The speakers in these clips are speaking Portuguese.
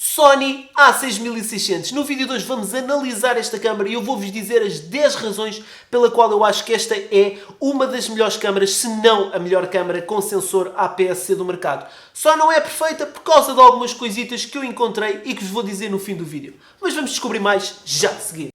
Sony A6600. No vídeo de hoje vamos analisar esta câmara e eu vou-vos dizer as 10 razões pela qual eu acho que esta é uma das melhores câmaras, se não a melhor câmara com sensor APS-C do mercado. Só não é perfeita por causa de algumas coisitas que eu encontrei e que vos vou dizer no fim do vídeo. Mas vamos descobrir mais já a seguir.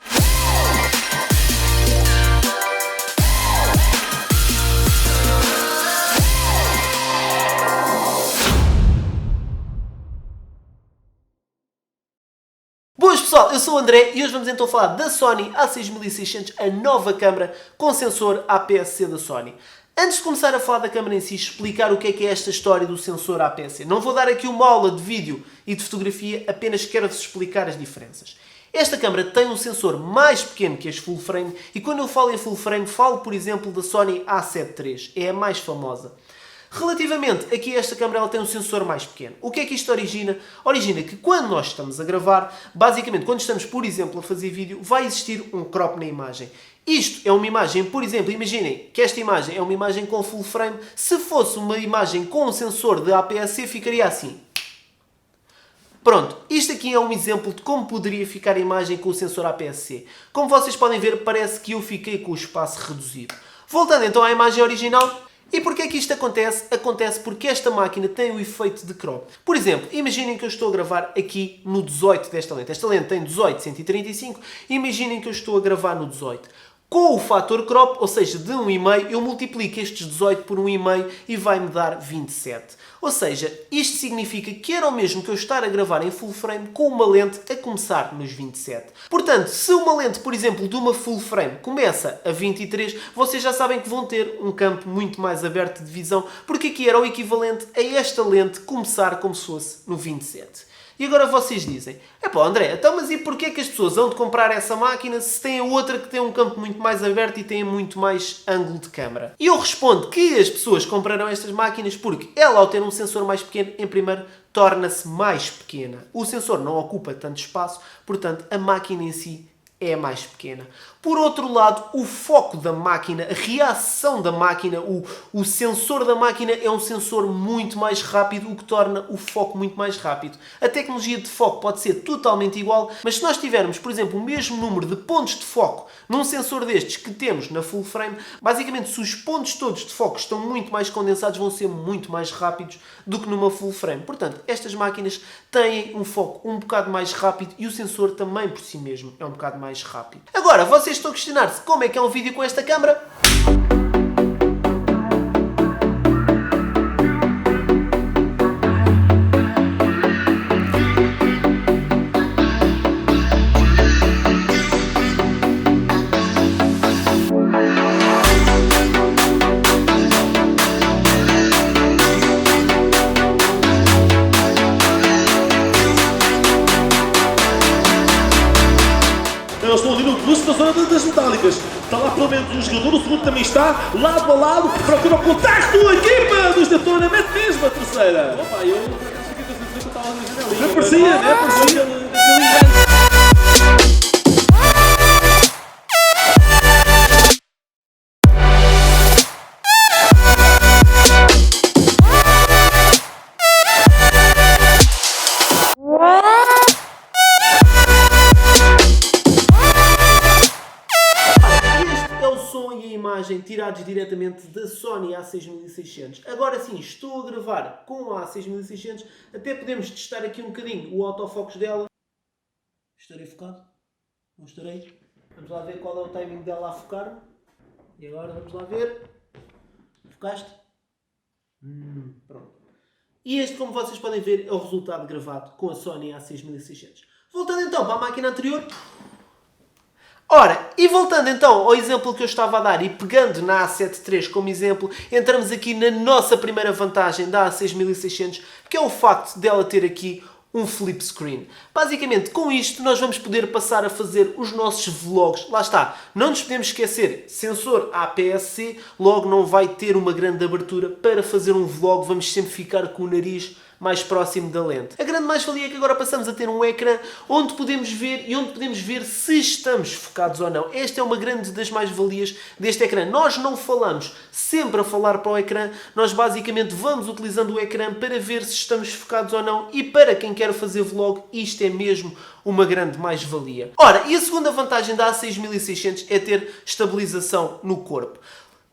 Boas pessoal, eu sou o André e hoje vamos então falar da Sony A6600, a nova câmara com sensor APS-C da Sony. Antes de começar a falar da câmara em si, explicar o que é esta história do sensor APS-C. Não vou dar aqui uma aula de vídeo e de fotografia, apenas quero-vos explicar as diferenças. Esta câmara tem um sensor mais pequeno que as full frame e quando eu falo em full frame, falo por exemplo da Sony A7 III, é a mais famosa. Relativamente aqui a esta câmera, ela tem um sensor mais pequeno. O que é que isto origina? Origina que quando nós estamos a gravar, basicamente quando estamos, por exemplo, a fazer vídeo, vai existir um crop na imagem. Isto é uma imagem, por exemplo, imaginem que esta imagem é uma imagem com full frame. Se fosse uma imagem com um sensor de APS-C, ficaria assim. Pronto, isto aqui é um exemplo de como poderia ficar a imagem com o sensor APS-C. Como vocês podem ver, parece que eu fiquei com o espaço reduzido. Voltando então à imagem original. E porquê é que isto acontece? Acontece porque esta máquina tem o efeito de crop. Por exemplo, imaginem que eu estou a gravar aqui no 18 desta lente. Esta lente tem 18, 135. Imaginem que eu estou a gravar no 18. Com o fator crop, ou seja, de 1,5, eu multiplico estes 18 por 1,5 e vai-me dar 27. Ou seja, isto significa que era o mesmo que eu estar a gravar em full frame com uma lente a começar nos 27. Portanto, se uma lente, por exemplo, de uma full frame começa a 23, vocês já sabem que vão ter um campo muito mais aberto de visão, porque aqui era o equivalente a esta lente começar como se fosse no 27. E agora vocês dizem, André, então mas e porquê que as pessoas vão de comprar essa máquina se tem a outra que tem um campo muito mais aberto e tem muito mais ângulo de câmara? E eu respondo que as pessoas comprarão estas máquinas porque ela, ao ter um sensor mais pequeno, em primeiro, torna-se mais pequena. O sensor não ocupa tanto espaço, portanto, a máquina em si é mais pequena. Por outro lado, o foco da máquina, a reação da máquina, o sensor da máquina é um sensor muito mais rápido, o que torna o foco muito mais rápido. A tecnologia de foco pode ser totalmente igual, mas se nós tivermos, por exemplo, o mesmo número de pontos de foco num sensor destes que temos na full frame, basicamente se os pontos todos de foco estão muito mais condensados, vão ser muito mais rápidos do que numa full frame. Portanto, estas máquinas têm um foco um bocado mais rápido e o sensor também por si mesmo é um bocado mais rápido. Agora, vocês estão a questionar-se como é que é um vídeo com esta câmara? Eu estou ali no curso da zona das metálicas. Está lá pelo menos um jogador, o segundo também está, lado a lado, procura o contacto, a equipa dos Detona, mete mesmo a terceira. Opa, eu fiquei com a sensação que eu estava na janelinha. Não parecia, né? Parecia. Tirados diretamente da Sony A6600. Agora sim, estou a gravar com a A6600, até podemos testar aqui um bocadinho o autofocus dela. Estarei focado? Não estarei? Vamos lá ver qual é o timing dela a focar. E agora vamos lá ver. Focaste? Pronto. E este, como vocês podem ver, é o resultado gravado com a Sony A6600. Voltando então para a máquina anterior. Ora, e voltando então ao exemplo que eu estava a dar e pegando na A7 III como exemplo, entramos aqui na nossa primeira vantagem da A6600, que é o facto dela ter aqui um flip screen. Basicamente, com isto nós vamos poder passar a fazer os nossos vlogs. Lá está, não nos podemos esquecer, sensor APS-C, logo não vai ter uma grande abertura para fazer um vlog, vamos sempre ficar com o nariz mais próximo da lente. A grande mais-valia é que agora passamos a ter um ecrã onde podemos ver e onde podemos ver se estamos focados ou não. Esta é uma grande das mais-valias deste ecrã. Nós não falamos sempre a falar para o ecrã, nós basicamente vamos utilizando o ecrã para ver se estamos focados ou não, e para quem quer fazer vlog, isto é mesmo uma grande mais-valia. Ora, e a segunda vantagem da A6600 é ter estabilização no corpo.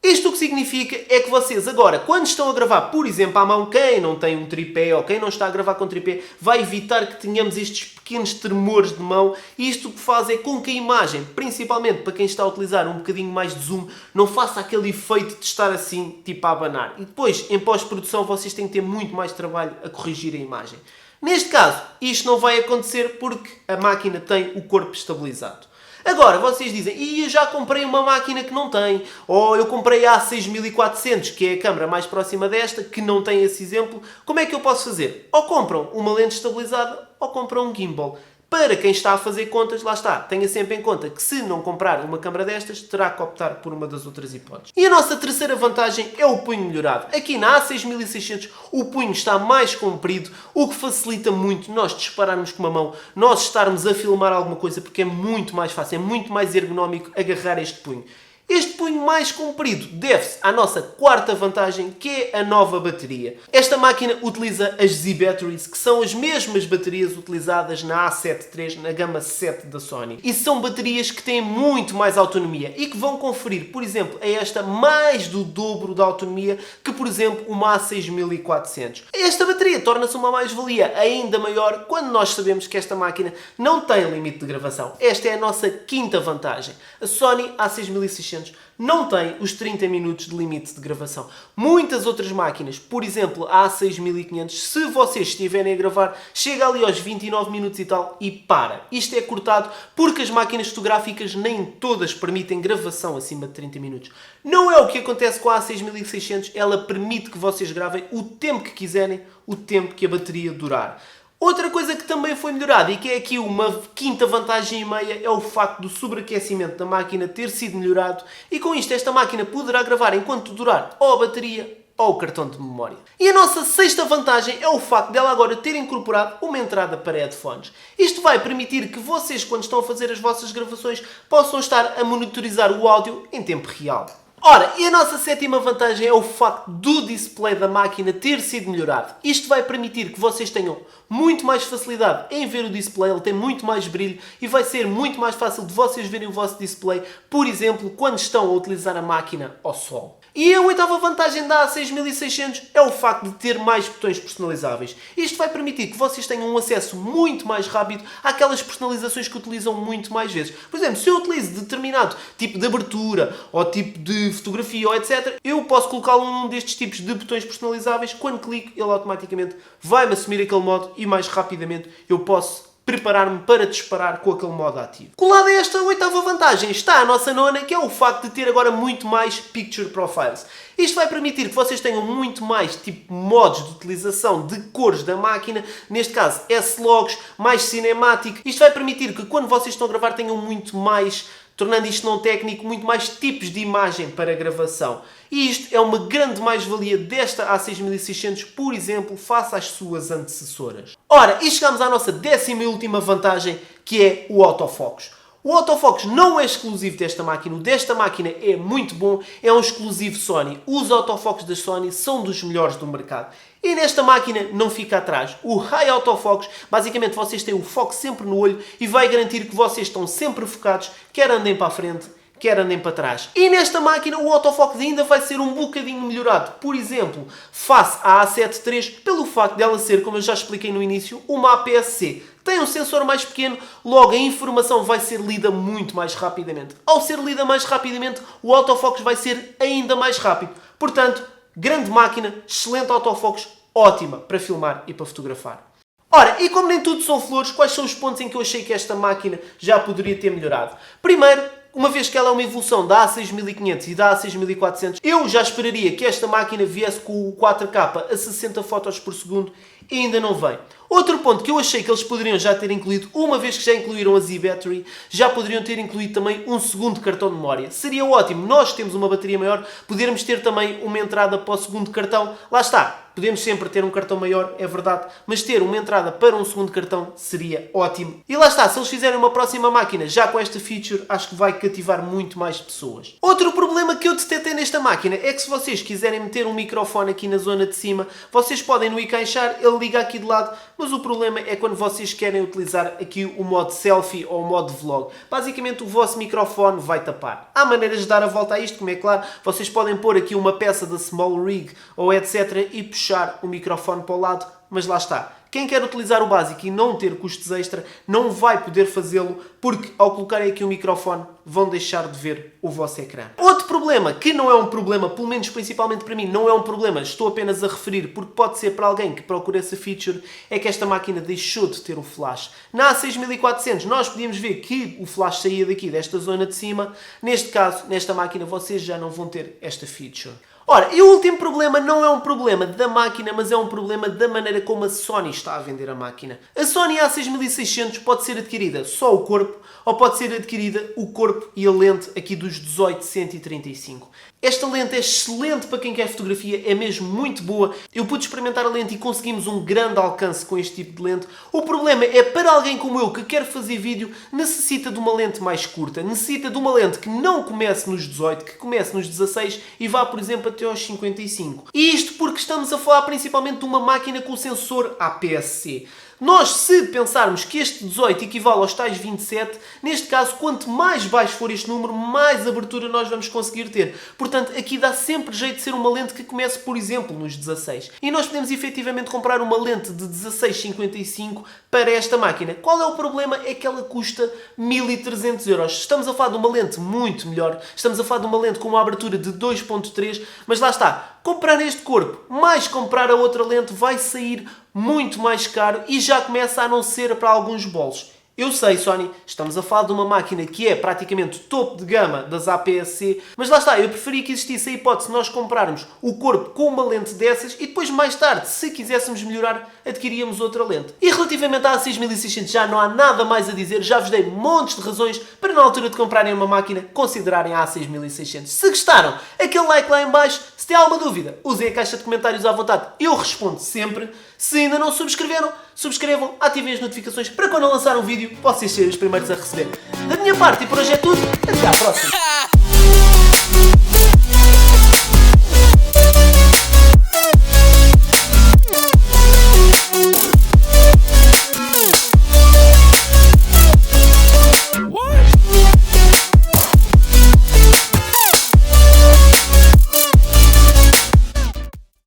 Isto o que significa é que vocês agora, quando estão a gravar, por exemplo, à mão, quem não tem um tripé ou quem não está a gravar com tripé, vai evitar que tenhamos estes pequenos tremores de mão, e isto o que faz é com que a imagem, principalmente para quem está a utilizar um bocadinho mais de zoom, não faça aquele efeito de estar assim, tipo a abanar. E depois, em pós-produção, vocês têm que ter muito mais trabalho a corrigir a imagem. Neste caso, isto não vai acontecer porque a máquina tem o corpo estabilizado. Agora, vocês dizem, e eu já comprei uma máquina que não tem, ou eu comprei a A6400, que é a câmera mais próxima desta, que não tem esse exemplo. Como é que eu posso fazer? Ou compram uma lente estabilizada, ou compram um gimbal. Para quem está a fazer contas, lá está, tenha sempre em conta que se não comprar uma câmara destas, terá que optar por uma das outras hipóteses. E a nossa terceira vantagem é o punho melhorado. Aqui na A6600 o punho está mais comprido, o que facilita muito nós dispararmos com uma mão, nós estarmos a filmar alguma coisa, porque é muito mais fácil, é muito mais ergonómico agarrar este punho. Este punho mais comprido deve-se à nossa quarta vantagem, que é a nova bateria. Esta máquina utiliza as Z-Batteries, que são as mesmas baterias utilizadas na A7 III, na gama 7 da Sony. E são baterias que têm muito mais autonomia e que vão conferir, por exemplo, a esta mais do dobro da autonomia que, por exemplo, uma A6400. Esta bateria torna-se uma mais-valia ainda maior quando nós sabemos que esta máquina não tem limite de gravação. Esta é a nossa quinta vantagem. A Sony A6600 não tem os 30 minutos de limite de gravação. Muitas outras máquinas, por exemplo a A6500, se vocês estiverem a gravar, chega ali aos 29 minutos e tal e para. Isto é cortado porque as máquinas fotográficas nem todas permitem gravação acima de 30 minutos. Não é o que acontece com a A6600, ela permite que vocês gravem o tempo que quiserem, o tempo que a bateria durar. Outra coisa que também foi melhorada e que é aqui uma quinta vantagem e meia é o facto do sobreaquecimento da máquina ter sido melhorado, e com isto esta máquina poderá gravar enquanto durar ou a bateria ou o cartão de memória. E a nossa sexta vantagem é o facto dela agora ter incorporado uma entrada para headphones. Isto vai permitir que vocês, quando estão a fazer as vossas gravações, possam estar a monitorizar o áudio em tempo real. Ora, e a nossa sétima vantagem é o facto do display da máquina ter sido melhorado. Isto vai permitir que vocês tenham muito mais facilidade em ver o display, ele tem muito mais brilho e vai ser muito mais fácil de vocês verem o vosso display, por exemplo, quando estão a utilizar a máquina ao sol. E a oitava vantagem da A6600 é o facto de ter mais botões personalizáveis. Isto vai permitir que vocês tenham um acesso muito mais rápido àquelas personalizações que utilizam muito mais vezes. Por exemplo, se eu utilizo determinado tipo de abertura ou tipo de fotografia ou etc, eu posso colocá-lo num destes tipos de botões personalizáveis. Quando clico, ele automaticamente vai-me assumir aquele modo e mais rapidamente eu posso preparar-me para disparar com aquele modo ativo. Colada a esta oitava vantagem está a nossa nona, que é o facto de ter agora muito mais Picture Profiles. Isto vai permitir que vocês tenham muito mais tipo modos de utilização de cores da máquina, neste caso S-Logs, mais Cinematic. Isto vai permitir que quando vocês estão a gravar tenham muito mais, tornando isto não técnico, muito mais tipos de imagem para gravação. E isto é uma grande mais-valia desta A6600, por exemplo, face às suas antecessoras. Ora, e chegamos à nossa décima e última vantagem, que é o autofocus. O autofocus não é exclusivo desta máquina, o desta máquina é muito bom, é um exclusivo Sony. Os autofocus da Sony são dos melhores do mercado. E nesta máquina não fica atrás. O High Autofocus, basicamente vocês têm o foco sempre no olho e vai garantir que vocês estão sempre focados, quer andem para a frente, quer andem para trás. E nesta máquina o autofocus ainda vai ser um bocadinho melhorado. Por exemplo, face à A7 III, pelo facto dela ser, como eu já expliquei no início, uma APS-C. Tem um sensor mais pequeno, logo a informação vai ser lida muito mais rapidamente. Ao ser lida mais rapidamente, o autofocus vai ser ainda mais rápido. Portanto, grande máquina, excelente autofocus, ótima para filmar e para fotografar. Ora, e como nem tudo são flores, quais são os pontos em que eu achei que esta máquina já poderia ter melhorado? Primeiro, uma vez que ela é uma evolução da A6500 e da A6400, eu já esperaria que esta máquina viesse com o 4K a 60 fotos por segundo e ainda não vem. Outro ponto que eu achei que eles poderiam já ter incluído, uma vez que já incluíram a Z-Battery, já poderiam ter incluído também um segundo cartão de memória. Seria ótimo, nós temos uma bateria maior, podermos ter também uma entrada para o segundo cartão. Lá está, podemos sempre ter um cartão maior, é verdade, mas ter uma entrada para um segundo cartão seria ótimo. E lá está, se eles fizerem uma próxima máquina já com esta feature, acho que vai cativar muito mais pessoas. Outro problema que eu detectei nesta máquina é que se vocês quiserem meter um microfone aqui na zona de cima, vocês podem no encaixar, ele liga aqui de lado, mas o problema é quando vocês querem utilizar aqui o modo selfie ou o modo vlog. Basicamente o vosso microfone vai tapar. Há maneiras de dar a volta a isto, como é claro, vocês podem pôr aqui uma peça da Small Rig ou etc. e puxar o microfone para o lado, mas lá está. Quem quer utilizar o básico e não ter custos extra, não vai poder fazê-lo, porque ao colocarem aqui o microfone, vão deixar de ver o vosso ecrã. Outro problema, que não é um problema, pelo menos principalmente para mim, não é um problema, estou apenas a referir, porque pode ser para alguém que procura essa feature, é que esta máquina deixou de ter o flash. Na A6400 nós podíamos ver que o flash saía daqui, desta zona de cima. Neste caso, nesta máquina, vocês já não vão ter esta feature. Ora, e o último problema não é um problema da máquina, mas é um problema da maneira como a Sony está a vender a máquina. A Sony A6600 pode ser adquirida só o corpo, ou pode ser adquirida o corpo e a lente aqui dos 18-135. Esta lente é excelente para quem quer fotografia, é mesmo muito boa. Eu pude experimentar a lente e conseguimos um grande alcance com este tipo de lente. O problema é para alguém como eu que quer fazer vídeo, necessita de uma lente mais curta, necessita de uma lente que não comece nos 18, que comece nos 16 e vá, por exemplo, até aos 55. E isto porque estamos a falar principalmente de uma máquina com o sensor APS-C. Nós, se pensarmos que este 18 equivale aos tais 27, neste caso, quanto mais baixo for este número, mais abertura nós vamos conseguir ter. Portanto, aqui dá sempre jeito de ser uma lente que comece, por exemplo, nos 16. E nós podemos efetivamente comprar uma lente de 16-55 para esta máquina. Qual é o problema? É que ela custa 1.300 euros. Estamos a falar de uma lente muito melhor. Estamos a falar de uma lente com uma abertura de 2.3, mas lá está. Comprar este corpo, mais comprar a outra lente, vai sair muito mais caro e já começa a não ser para alguns bolsos. Eu sei, Sony, estamos a falar de uma máquina que é praticamente topo de gama das APS-C, mas lá está, eu preferia que existisse a hipótese de nós comprarmos o corpo com uma lente dessas e depois mais tarde, se quiséssemos melhorar, adquiríamos outra lente. E relativamente à A6600 já não há nada mais a dizer, já vos dei montes de razões para na altura de comprarem uma máquina considerarem a A6600. Se gostaram, aquele like lá em baixo. Se tem alguma dúvida, usem a caixa de comentários à vontade, eu respondo sempre. Se ainda não subscreveram, subscrevam, ativem as notificações para quando eu lançar um vídeo, vocês serem os primeiros a receber. Da minha parte e por hoje é tudo, até à próxima!